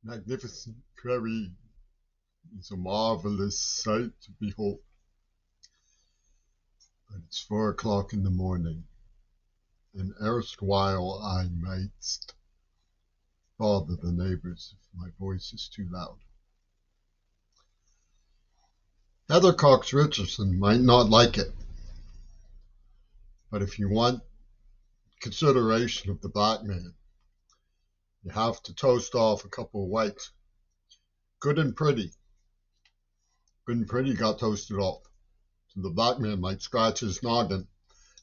Magnificent prairie is a marvelous sight to behold, but it's 4 o'clock in the morning, and erstwhile I might bother the neighbors if my voice is too loud. Heather Cox Richardson might not like it, but if you want consideration of the black man, you have to toast off a couple of whites. Good and pretty. Good and pretty got toasted off. So the black man might scratch his noggin,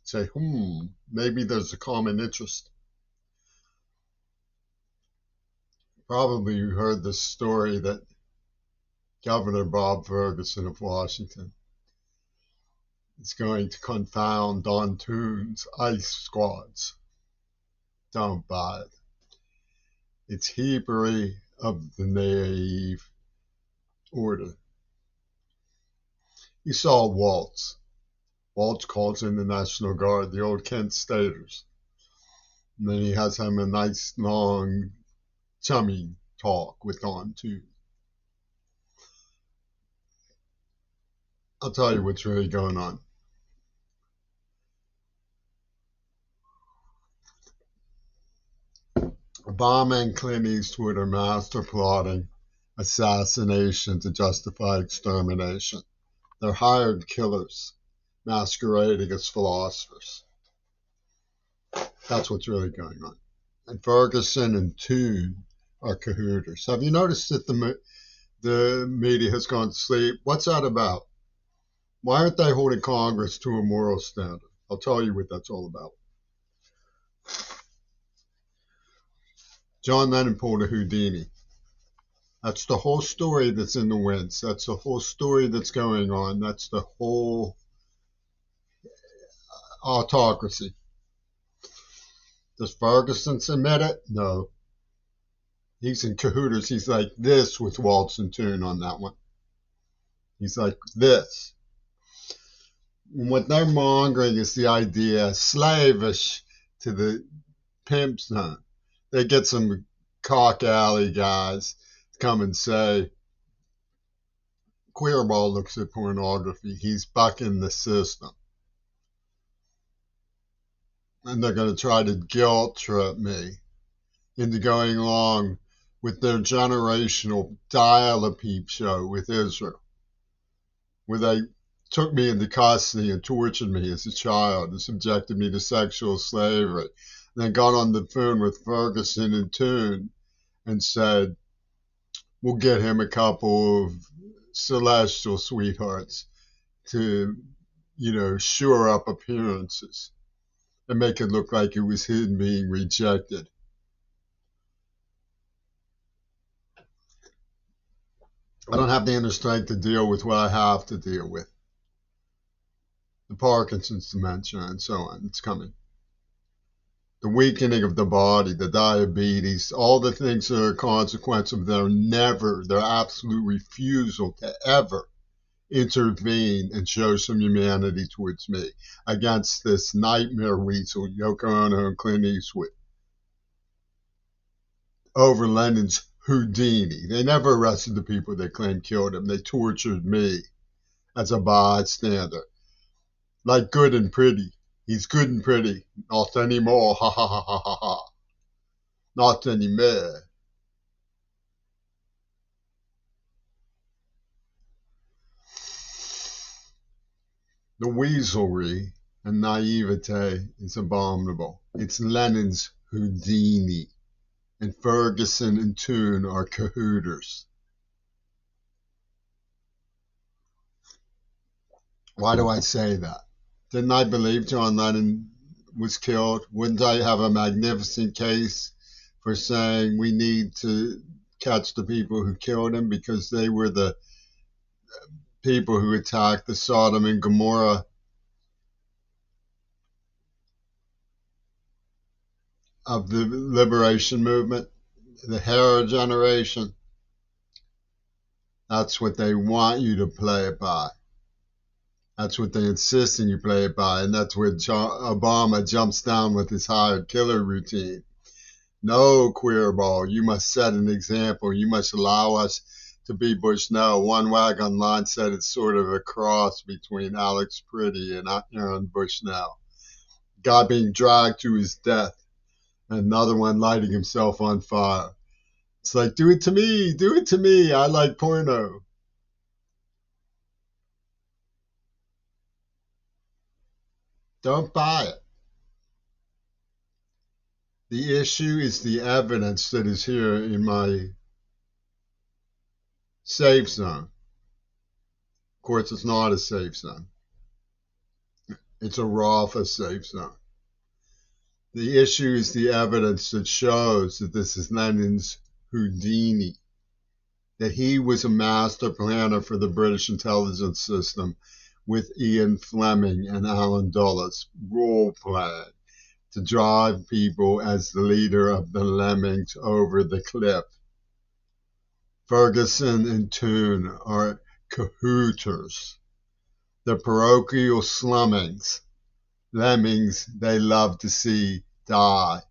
say, maybe there's a common interest. Probably you heard the story that Governor Bob Ferguson of Washington is going to confound Don Toon's ICE squads. Don't buy it. It's heapery of the naive order. You saw Waltz. Waltz calls in the National Guard, the old Kent Staters. And then he has him a nice, long, chummy talk with Don Toon. I'll tell you what's really going on. Obama and Clint Eastwood are master plotting assassination to justify extermination. They're hired killers masquerading as philosophers. That's what's really going on. And Ferguson and Toon are cahooters. Have you noticed that the media has gone to sleep? What's that about? Why aren't they holding Congress to a moral standard? I'll tell you what that's all about. John Lennon pulled a Houdini. That's the whole story that's in the winds. That's the whole story that's going on. That's the whole autocracy. Does Ferguson admit it? No. He's in cahooters. He's like this with Waltz and Toon on that one. He's like this. And what they're mongering is the idea, slavish to the pimp zone. They get some cock alley guys to come and say, Queerball looks at pornography. He's bucking the system. And they're going to try to guilt trip me into going along with their generational dial-a-peep show with Israel, where they took me into custody and tortured me as a child and subjected me to sexual slavery. And then got on the phone with Ferguson and Toon and said, we'll get him a couple of celestial sweethearts to, shore up appearances and make it look like it was him being rejected. I don't have the inner strength to deal with what I have to deal with. The Parkinson's dementia and so on. It's coming. The weakening of the body, the diabetes, all the things that are a consequence of their absolute refusal to ever intervene and show some humanity towards me against this nightmare weasel, Yoko Ono and Clint Eastwood, over Lennon's Houdini. They never arrested the people they claimed killed him. They tortured me as a bystander. Like Good and Pretty. He's good and pretty. Not anymore. Ha ha ha ha ha ha. Not anymore. The weaselry and naivete is abominable. It's Lennon's Houdini. And Ferguson and Toon are cahooters. Why do I say that? Didn't I believe John Lennon was killed? Wouldn't I have a magnificent case for saying we need to catch the people who killed him because they were the people who attacked the Sodom and Gomorrah of the liberation movement, the Hera generation? That's what they want you to play it by. That's what they insist on you play it by, and that's where Obama jumps down with his hired killer routine. No, Queerball, you must set an example. You must allow us to be Bushnell. One wag online said it's sort of a cross between Alex Pretty and Aaron Bushnell. Guy being dragged to his death. Another one lighting himself on fire. It's like, do it to me, do it to me. I like porno. Don't buy it. The issue is the evidence that is here in my safe zone. Of course, it's not a safe zone. It's a Rafa safe zone. The issue is the evidence that shows that this is Lenin's Houdini, that he was a master planner for the British intelligence system with Ian Fleming and Alan Dulles, role playing to drive people as the leader of the lemmings over the cliff. Ferguson and Toone are cahooters. The parochial slummings, lemmings they love to see die.